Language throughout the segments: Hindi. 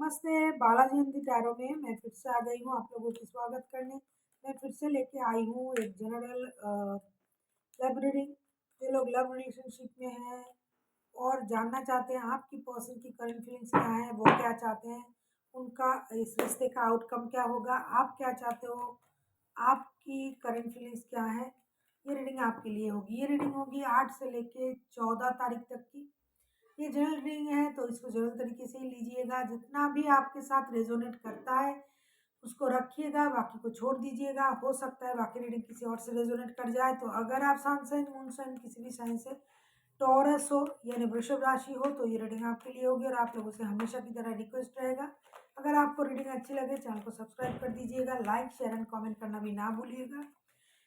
नमस्ते, बालाजी हिंदी टैरो में मैं फिर से आ गई हूँ आप लोगों की स्वागत करने। मैं फिर से लेके आई हूँ एक जनरल लव रीडिंग। जो लोग लव रिलेशनशिप में हैं और जानना चाहते हैं आपकी पर्सन की करंट फीलिंग्स क्या है, वो क्या चाहते हैं, उनका इस रिश्ते का आउटकम क्या होगा, आप क्या चाहते हो, आपकी करंट फीलिंग्स क्या है, ये रीडिंग आपके लिए होगी। ये रीडिंग होगी 8 से लेके 14 तारीख तक की। ये जनरल रीडिंग है तो इसको जनरल तरीके से ही लीजिएगा। जितना भी आपके साथ रेजोनेट करता है उसको रखिएगा, बाकी को छोड़ दीजिएगा। हो सकता है बाकी रीडिंग किसी और से रेजोनेट कर जाए। तो अगर आप सन साइन मून साइन किसी भी साइन से टॉरस हो यानी वृषभ राशि हो तो ये रीडिंग आपके लिए होगी। और आप लोगों से हमेशा की तरह रिक्वेस्ट रहेगा, अगर आपको रीडिंग अच्छी लगे चैनल को सब्सक्राइब कर दीजिएगा, लाइक शेयर एंड कमेंट करना भी ना भूलिएगा।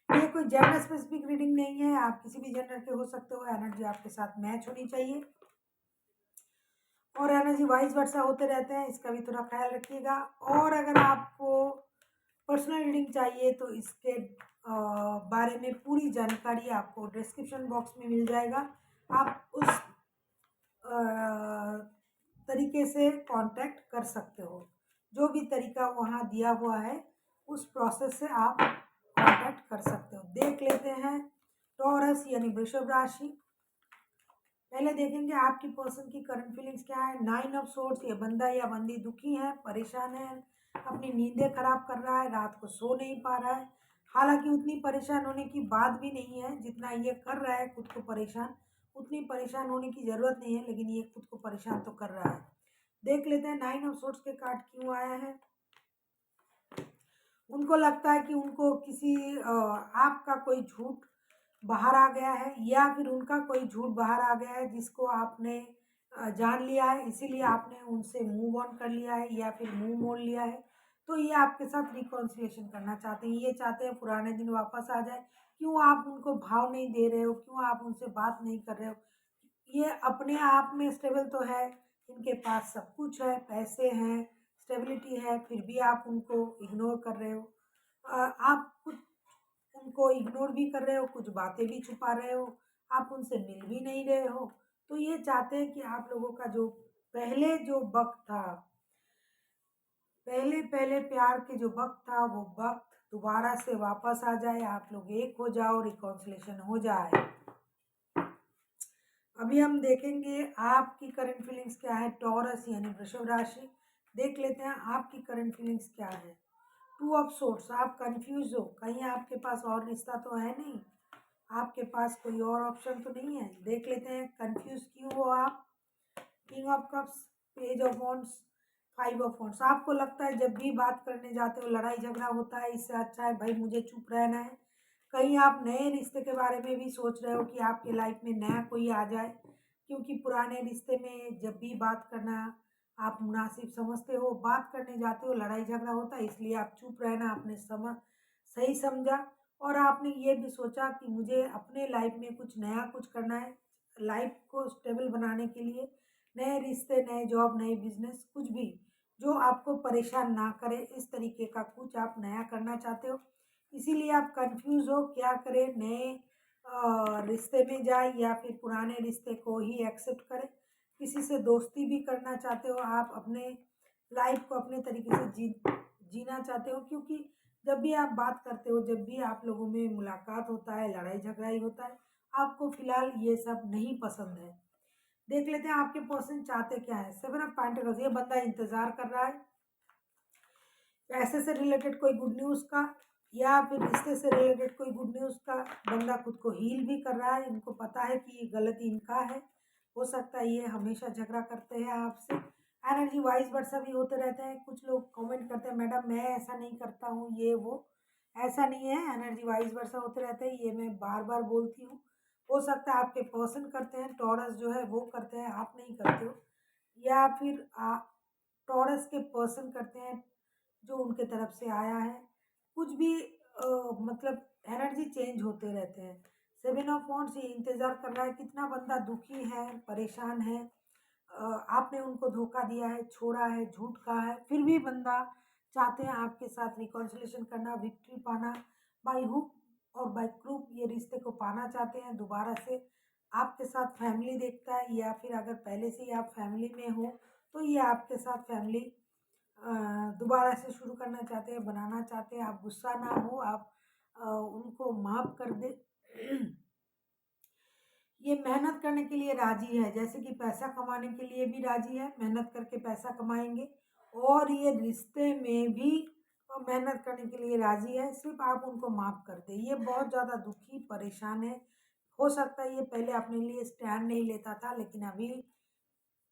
ये कोई जेंडर स्पेसिफिक रीडिंग नहीं है, आप किसी भी जेंडर के हो सकते हो। एनर्जी आपके साथ मैच होनी चाहिए और एनर्जी वाइज वर्षा होते रहते हैं, इसका भी थोड़ा ख्याल रखिएगा। और अगर आपको पर्सनल रीडिंग चाहिए तो इसके बारे में पूरी जानकारी आपको डिस्क्रिप्शन बॉक्स में मिल जाएगा। आप उस तरीके से कांटेक्ट कर सकते हो। जो भी तरीका वहाँ दिया हुआ है उस प्रोसेस से आप कांटेक्ट कर सकते हो। देख लेते हैं टॉरस यानी वृषभ राशि। पहले देखेंगे आपकी पर्सन की करंट फीलिंग्स क्या है। 9 ऑफ सोर्ड्स, ये बंदा या बंदी दुखी है, परेशान है, अपनी नींदें खराब कर रहा है, रात को सो नहीं पा रहा है। हालांकि उतनी परेशान होने की बात भी नहीं है जितना ये कर रहा है खुद को परेशान। उतनी परेशान होने की ज़रूरत नहीं है, लेकिन ये खुद को परेशान तो कर रहा है। देख लेते हैं 9 ऑफ सोर्ड्स के कार्ड क्यों आया है। उनको लगता है कि उनको किसी आपका कोई झूठ बाहर आ गया है, या फिर उनका कोई झूठ बाहर आ गया है जिसको आपने जान लिया है, इसीलिए आपने उनसे मूव ऑन कर लिया है या फिर मुंह मोड़ लिया है। तो ये आपके साथ रिकॉन्सिलेशन करना चाहते हैं, ये चाहते हैं पुराने दिन वापस आ जाए। क्यों आप उनको भाव नहीं दे रहे हो, क्यों आप उनसे बात नहीं कर रहे हो। ये अपने आप में स्टेबल तो है, इनके पास सब कुछ है, पैसे हैं, स्टेबिलिटी है, फिर भी आप उनको इग्नोर कर रहे हो। आप कुछ उनको इग्नोर भी कर रहे हो, कुछ बातें भी छुपा रहे हो, आप उनसे मिल भी नहीं रहे हो। तो ये चाहते हैं कि आप लोगों का जो पहले जो वक्त था, पहले पहले प्यार के जो वक्त था, वो वक्त दोबारा से वापस आ जाए, आप लोग एक हो जाओ, रिकॉन्सिलेशन हो जाए। अभी हम देखेंगे आपकी करंट फीलिंग्स क्या है टॉरस यानी वृषभ राशि। देख लेते हैं आपकी करंट फीलिंग्स क्या है। 2 ऑफ सोर्ड्स, आप कंफ्यूज हो, कहीं आपके पास और रिश्ता तो है नहीं, आपके पास कोई और ऑप्शन तो नहीं है। देख लेते हैं कंफ्यूज क्यों हो आप। King of cups, page of wands, 5 of wands. आपको लगता है जब भी बात करने जाते हो लड़ाई झगड़ा होता है, इससे अच्छा है भाई मुझे चुप रहना है। कहीं आप नए रिश्ते के बारे में भी सोच रहे हो कि आपके लाइफ में नया कोई आ जाए, क्योंकि पुराने रिश्ते में जब भी बात करना आप मुनासिब समझते हो, बात करने जाते हो लड़ाई झगड़ा होता है, इसलिए आप चुप रहना आपने सही समझा। और आपने ये भी सोचा कि मुझे अपने लाइफ में कुछ नया कुछ करना है, लाइफ को स्टेबल बनाने के लिए नए रिश्ते, नए जॉब, नए बिजनेस, कुछ भी जो आपको परेशान ना करे, इस तरीके का कुछ आप नया करना चाहते हो। इसीलिए आप कंफ्यूज हो क्या करें, नए रिश्ते में जाए या फिर पुराने रिश्ते को ही एक्सेप्ट करें। किसी से दोस्ती भी करना चाहते हो, आप अपने लाइफ को अपने तरीके से जीना चाहते हो, क्योंकि जब भी आप बात करते हो, जब भी आप लोगों में मुलाकात होता है, लड़ाई झगड़ा ही होता है। आपको फिलहाल ये सब नहीं पसंद है। देख लेते हैं आपके पर्सन चाहते क्या है। 7 ऑफ पेंटिकल्स, ये बंदा इंतजार कर रहा है पैसे से रिलेटेड कोई गुड न्यूज़ का, या फिर रिश्ते से रिलेटेड कोई गुड न्यूज़ का। बंदा खुद को हील भी कर रहा है, इनको पता है कि ये गलती इनका है। हो सकता है ये हमेशा झगड़ा करते हैं आपसे। एनर्जी वाइज वर्सा भी होते रहते हैं। कुछ लोग कमेंट करते हैं मैडम मैं ऐसा नहीं करता हूँ, ये वो, ऐसा नहीं है। एनर्जी वाइज वर्सा होते रहते हैं, ये मैं बार बार बोलती हूँ। हो सकता है आपके पर्सन करते हैं, टॉरस जो है वो करते हैं, आप नहीं करते हो, या फिर टॉरस के पर्सन करते हैं जो उनके तरफ से आया है। कुछ भी मतलब एनर्जी चेंज होते रहते हैं। 7 ऑफ वॉन्ड्स, ये इंतज़ार कर रहा है, कितना बंदा दुखी है, परेशान है। आपने उनको धोखा दिया है, छोड़ा है, झूठ कहा है, फिर भी बंदा चाहते हैं आपके साथ रिकॉन्सिलेशन करना, विक्ट्री पाना, बाय हुक और बाय क्रूक ये रिश्ते को पाना चाहते हैं दोबारा से। आपके साथ फैमिली देखता है, या फिर अगर पहले से ही आप फैमिली में हो तो ये आपके साथ फैमिली दोबारा से शुरू करना चाहते हैं, बनाना चाहते हैं, आप गुस्सा ना हो, आप उनको माफ़ कर दें। ये मेहनत करने के लिए राज़ी है, जैसे कि पैसा कमाने के लिए भी राज़ी है, मेहनत करके पैसा कमाएँगे और ये रिश्ते में भी मेहनत करने के लिए राज़ी है, सिर्फ़ आप उनको माफ़ कर दें। ये बहुत ज़्यादा दुखी, परेशान है। हो सकता है ये पहले अपने लिए स्टैंड नहीं लेता था, लेकिन अभी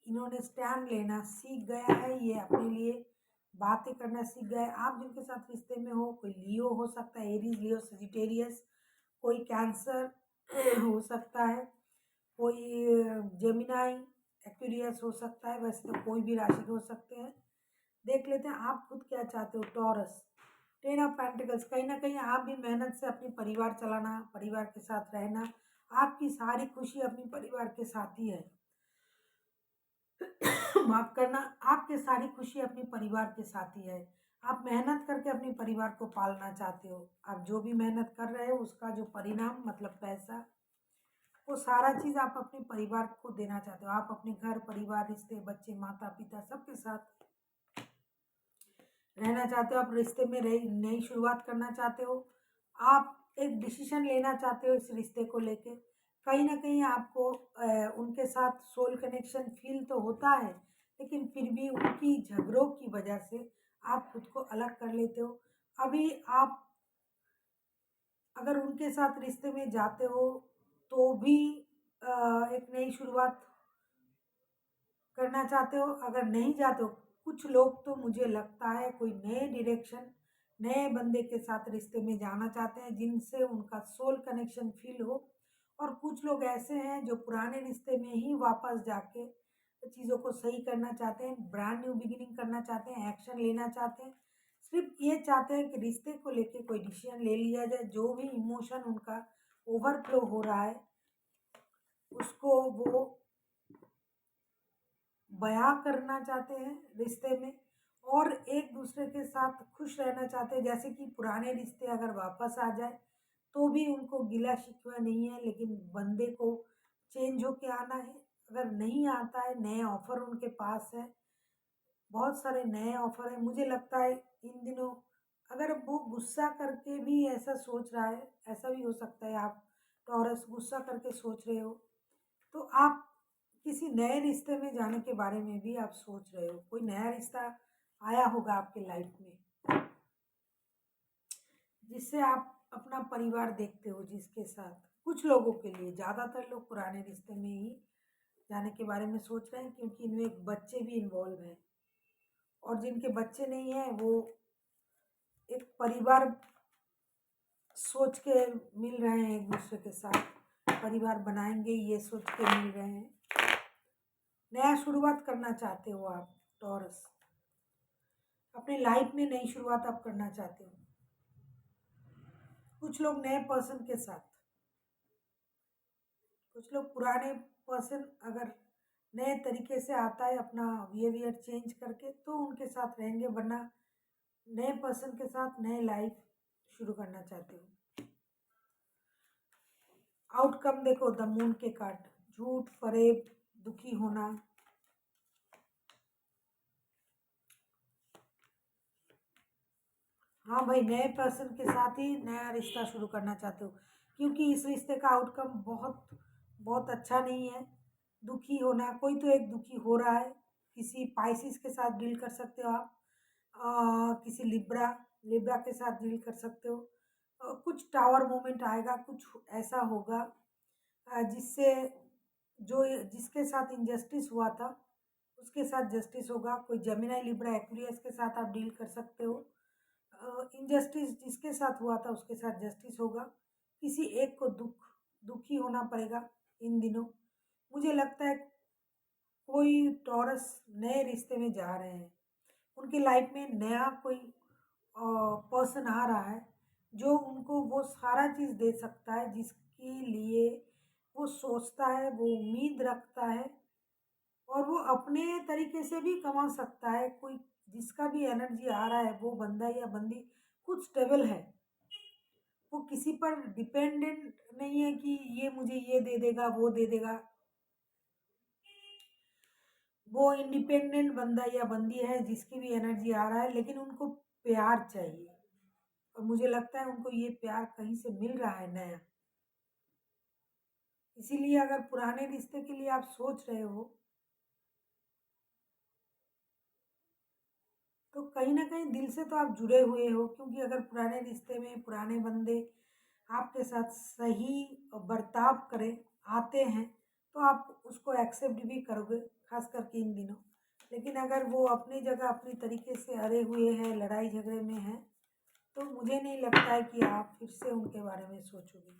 इन्होंने स्टैंड लेना सीख गया है, ये अपने लिए बातें करना सीख गया है। आप जिनके साथ रिश्ते में हो, कोई लियो हो सकता है, एरीज़, लियो, सजिटेरियस, कोई कैंसर हो सकता है, कोई जेमिनाई, एक्वेरियस हो सकता है, वैसे तो कोई भी राशि के हो सकते हैं। देख लेते हैं आप खुद क्या चाहते हो। टॉरस, 10 ऑफ पेंटिकल्स, कहीं ना कहीं आप भी मेहनत से अपनी परिवार चलाना, परिवार के साथ रहना, आपकी सारी खुशी अपनी परिवार के साथ ही है। माफ करना, आपकी सारी खुशी अपने परिवार के साथ ही है। आप मेहनत करके अपने परिवार को पालना चाहते हो। आप जो भी मेहनत कर रहे हो उसका जो परिणाम मतलब पैसा, वो सारा चीज़ आप अपने परिवार को देना चाहते हो। आप अपने घर परिवार, रिश्ते, बच्चे, माता पिता सबके साथ रहना चाहते हो। आप रिश्ते में नई शुरुआत करना चाहते हो। आप एक डिसीजन लेना चाहते हो इस रिश्ते को लेके। कहीं ना कहीं आपको उनके साथ सोल कनेक्शन फील तो होता है, लेकिन फिर भी उनकी झगड़ों की वजह से आप खुद को अलग कर लेते हो। अभी आप अगर उनके साथ रिश्ते में जाते हो तो भी एक नई शुरुआत करना चाहते हो। अगर नहीं जाते हो, कुछ लोग तो मुझे लगता है कोई नए डायरेक्शन, नए बंदे के साथ रिश्ते में जाना चाहते हैं जिनसे उनका सोल कनेक्शन फील हो। और कुछ लोग ऐसे हैं जो पुराने रिश्ते में ही वापस जाके चीज़ों को सही करना चाहते हैं, ब्रांड न्यू बिगिनिंग करना चाहते हैं, एक्शन लेना चाहते हैं। सिर्फ ये चाहते हैं कि रिश्ते को लेके कोई डिसीजन ले लिया जाए। जो भी इमोशन उनका ओवरफ्लो हो रहा है उसको वो बयां करना चाहते हैं रिश्ते में, और एक दूसरे के साथ खुश रहना चाहते हैं। जैसे कि पुराने रिश्ते अगर वापस आ जाए तो भी उनको गिला शिकवा नहीं है, लेकिन बंदे को चेंज होके आना है। अगर नहीं आता है, नए ऑफर उनके पास है, बहुत सारे नए ऑफर है। मुझे लगता है इन दिनों अगर वो गुस्सा करके भी ऐसा सोच रहा है, ऐसा भी हो सकता है आप टॉरस गुस्सा करके सोच रहे हो, तो आप किसी नए रिश्ते में जाने के बारे में भी आप सोच रहे हो। कोई नया रिश्ता आया होगा आपके लाइफ में जिससे आप अपना परिवार देखते हो, जिसके साथ कुछ लोगों के लिए, ज़्यादातर लोग पुराने रिश्ते में ही जाने के बारे में सोच रहे हैं क्योंकि इनमें एक बच्चे भी इन्वॉल्व हैं। और जिनके बच्चे नहीं हैं वो एक परिवार सोच के मिल रहे हैं, एक दूसरे के साथ परिवार बनाएंगे ये सोच के मिल रहे हैं। नया शुरुआत करना चाहते हो आप टॉरस, अपने लाइफ में नई शुरुआत आप करना चाहते हो। कुछ लोग नए पर्सन के साथ, कुछ लोग पुराने पर्सन अगर नए तरीके से आता है अपना बिहेवियर चेंज करके तो उनके साथ रहेंगे, वरना नए पर्सन के साथ नए लाइफ शुरू करना चाहते हो। आउटकम देखो, द मून के कार्ड, झूठ, फरेब, दुखी होना। हाँ भाई, नए पर्सन के साथ ही नया रिश्ता शुरू करना चाहते हो क्योंकि इस रिश्ते का आउटकम बहुत बहुत अच्छा नहीं है। दुखी होना, कोई तो एक दुखी हो रहा है। किसी पाइसिस के साथ डील कर सकते हो आप, किसी लिब्रा लिब्रा के साथ डील कर सकते हो। कुछ टावर मोमेंट आएगा, कुछ ऐसा होगा जिससे जो जिसके साथ इनजस्टिस हुआ था उसके साथ जस्टिस होगा। कोई जेमिनी, लिब्रा, एक्वेरियस के साथ आप डील कर सकते हो। इनजस्टिस जिसके साथ हुआ था उसके साथ जस्टिस होगा। किसी एक को दुखी होना पड़ेगा इन दिनों। मुझे लगता है कोई टॉरस नए रिश्ते में जा रहे हैं, उनकी लाइफ में नया कोई पर्सन आ रहा है जो उनको वो सारा चीज़ दे सकता है जिसके लिए वो सोचता है, वो उम्मीद रखता है, और वो अपने तरीके से भी कमा सकता है। कोई जिसका भी एनर्जी आ रहा है वो बंदा या बंदी खुद स्टेबल है, वो किसी पर डिपेंडेंट नहीं है कि ये मुझे ये दे देगा वो दे देगा। वो इंडिपेंडेंट बंदा या बंदी है जिसकी भी एनर्जी आ रहा है, लेकिन उनको प्यार चाहिए और मुझे लगता है उनको ये प्यार कहीं से मिल रहा है नया। इसीलिए अगर पुराने रिश्ते के लिए आप सोच रहे हो तो कहीं न कहीं दिल से तो आप जुड़े हुए हो, क्योंकि अगर पुराने रिश्ते में पुराने बंदे आपके साथ सही बर्ताव करें, आते हैं, तो आप उसको एक्सेप्ट भी करोगे, ख़ास करके इन दिनों। लेकिन अगर वो अपनी जगह अपनी तरीके से अड़े हुए हैं, लड़ाई झगड़े में हैं, तो मुझे नहीं लगता है कि आप फिर से उनके बारे में सोचोगे।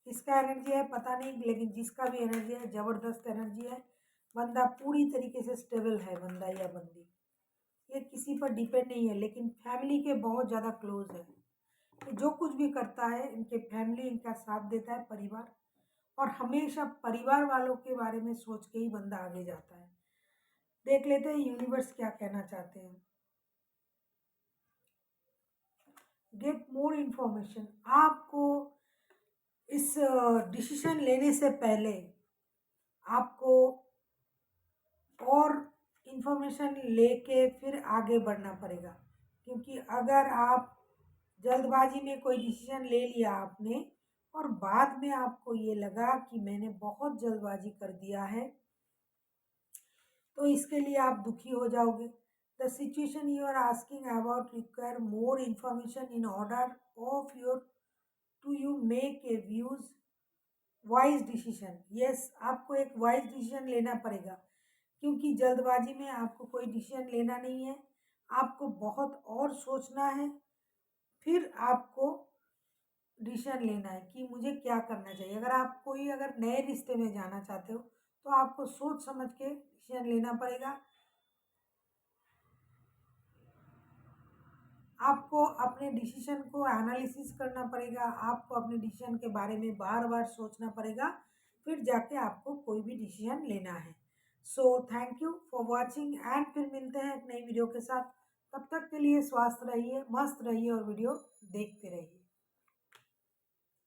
किसका एनर्जी है पता नहीं, लेकिन जिसका भी एनर्जी है ज़बरदस्त एनर्जी है। बंदा पूरी तरीके से स्टेबल है, बंदा या बंदी। ये किसी पर डिपेंड नहीं है, लेकिन फैमिली के बहुत ज़्यादा क्लोज है। ये जो कुछ भी करता है इनके फैमिली इनका साथ देता है, परिवार। और हमेशा परिवार वालों के बारे में सोच के ही बंदा आगे जाता है। देख लेते हैं यूनिवर्स क्या कहना चाहते हैं। Get more information. आपको इस डिसीजन लेने से पहले आपको और इन्फॉर्मेशन लेके फिर आगे बढ़ना पड़ेगा, क्योंकि अगर आप जल्दबाजी में कोई डिसीजन ले लिया आपने और बाद में आपको ये लगा कि मैंने बहुत जल्दबाजी कर दिया है, तो इसके लिए आप दुखी हो जाओगे। The situation you are asking about require more information in order of your to you make a views wise decision. Yes, आपको एक वाइज डिसीजन लेना पड़ेगा, क्योंकि जल्दबाजी में आपको कोई डिसीजन लेना नहीं है। आपको बहुत और सोचना है, फिर आपको डिसीजन लेना है कि मुझे क्या करना चाहिए। अगर नए रिश्ते में जाना चाहते हो तो आपको सोच समझ के डिसीजन लेना पड़ेगा। आपको अपने डिसीजन को एनालिसिस करना पड़ेगा, आपको अपने डिसीजन के बारे में बार बार सोचना पड़ेगा, फिर जाके आपको कोई भी डिसीजन लेना है। So thank you for watching and फिर मिलते हैं एक नई वीडियो के साथ। तब तक के लिए स्वस्थ रहिए, मस्त रहिए और वीडियो देखते रहिए।